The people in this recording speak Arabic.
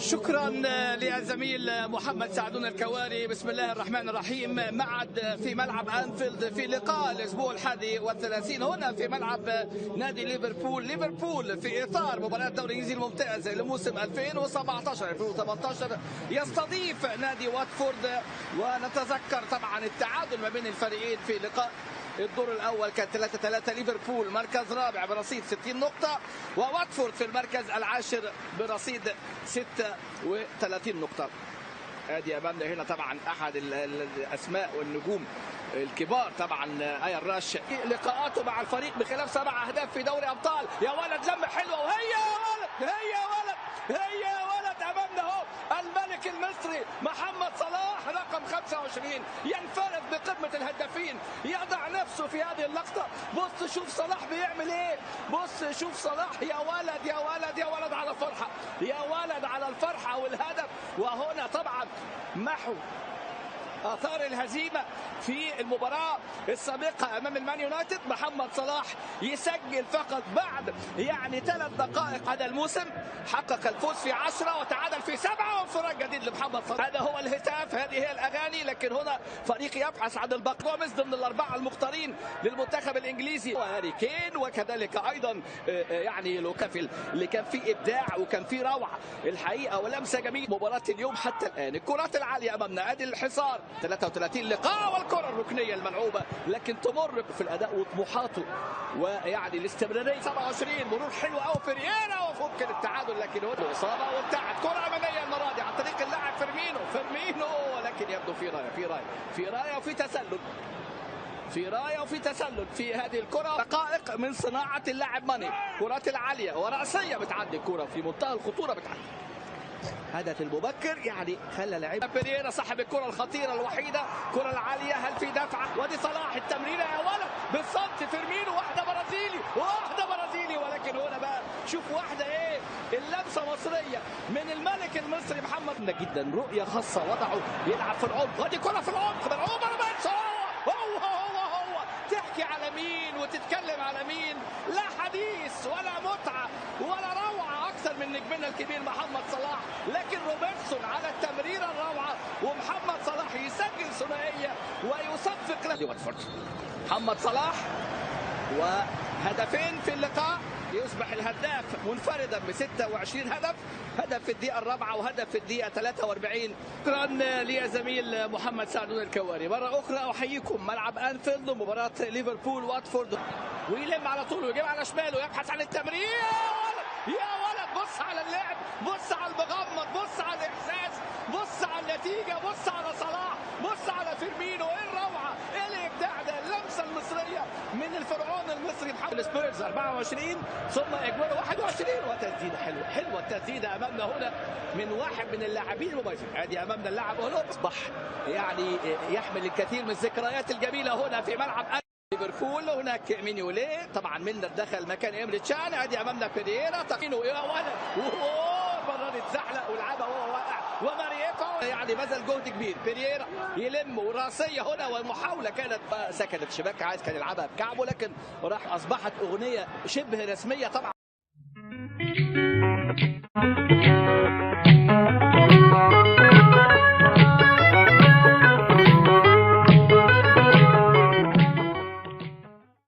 شكرا للزميل محمد سعدون الكواري. بسم الله الرحمن الرحيم. معد في ملعب أنفيلد في لقاء الأسبوع 31 هنا في ملعب نادي ليفربول في إطار مباراة الدوري الإنجليزي الممتاز لموسم 2017-2018 يستضيف نادي واتفورد. ونتذكر طبعا التعادل ما بين الفريقين في لقاء الدور الأول كان 3-3. ليفربول مركز رابع برصيد 60 نقطة، وواتفورد في المركز العاشر برصيد 36 نقطة. ادي امامنا هنا طبعا احد الاسماء والنجوم الكبار طبعا ايان راش، لقاءاته مع الفريق بخلاف 7 اهداف في دوري ابطال. يا ولد لمه حلوه، وهي يا ولد، هي يا ولد، هي يا ولد. امامنا اهو الملك المصري محمد صلاح رقم 25 ينفرد بقمه الهدافين، يضع نفسه في هذه اللقطه. بص شوف صلاح بيعمل ايه، بص شوف صلاح. يا ولد يا ولد يا ولد على الفرحه، يا ولد على الفرحه والهدف. وهنا طبعا محو آثار الهزيمة في المباراة السابقة أمام المان يونايتد. محمد صلاح يسجل فقط بعد 3 دقائق هذا الموسم، حقق الفوز في 10 وتعادل في 7 وانفراد جديد لمحمد صلاح. هذا هو الهتاف، هذه هي الأغاني. لكن هنا فريق يبحث عن البقاء ضمن الأربعة المختارين للمنتخب الإنجليزي، وهاري كين وكذلك أيضا لوكافيل اللي كان فيه إبداع وكان فيه روعة الحقيقة ولمسة جميلة. مباراة اليوم حتى الآن الكرات العالية أمامنا، أدي الحصار 33 لقاء والكرة الركنية الملعوبة، لكن تمر في الأداء وطموحاته الاستمرارية. 27 مرور حلو قوي فيريرا وفك التعادل، لكن هو إصابة وابتعد. كرة أمامية المرة دي عن طريق اللاعب فيرمينو، لكن يبدو في راية وفي تسلل، وفي تسلل في هذه الكرة. دقائق من صناعة اللاعب ماني، كرات العالية ورأسية بتعدي الكرة في منتهى الخطورة بتعدي. هدف المبكر خلى لعيب بيريرا صاحب الكرة الخطيرة الوحيدة، كرة العالية. هل في دفعة؟ ودي صلاح التمريرة يا ولد بالصمت، فيرمينو واحدة برازيلي، ولكن هنا بقى شوف واحدة اللمسة مصرية من الملك المصري محمد جدا. رؤية خاصة وضعه يلعب في العمق، ودي كرة في العمق ملعوبة هو تحكي على مين وتتكلم على مين؟ لا حديث ولا متعة ولا روعة أكثر من نجمنا الكبير محمد صلاح. لكن روبرتسون على التمريرة الروعة، ومحمد صلاح يسجل ثنائية ويصفق له واتفورد. محمد صلاح وهدفين في اللقاء، يصبح الهداف منفردا ب 26 هدف في الدقيقة 4 وهدف في الدقيقة 43. شكرا لي زميل محمد سعدون الكواري. مرة أخرى أحييكم. ملعب أنفيلد، مباراة ليفربول واتفورد، ويلم على طول ويجيب على شماله ويبحث عن التمرير. يا ولد بص على اللعب، بص على المغمض، بص على الإحساس، بص على النتيجة، بص على صلاح، بص على فيرمينو. إيه الروعة، إيه الإبداع ده، اللمسة المصرية من الفرعون المصري محمد. سبيرز 24 ثم إجوال 21 وتسديدة حلوة التسديدة أمامنا هنا من واحد من اللاعبين المميزين. ادي أمامنا اللاعب أولوب، أصبح يحمل الكثير من الذكريات الجميلة هنا في ملعب ليفربول. هناك مينيولي طبعا منا دخل مكان إمري تشان. ادي امامنا بيريرا تقينه يا ولد، المره دي اتزحلق ولعبها وهو واقع، ومارييتو بذل جهد كبير. بيريرا يلم وراسيه هنا، والمحاوله كانت سكنت شباك، عايز كان يلعبها بكعبه، لكن راح اصبحت اغنيه شبه رسميه طبعا.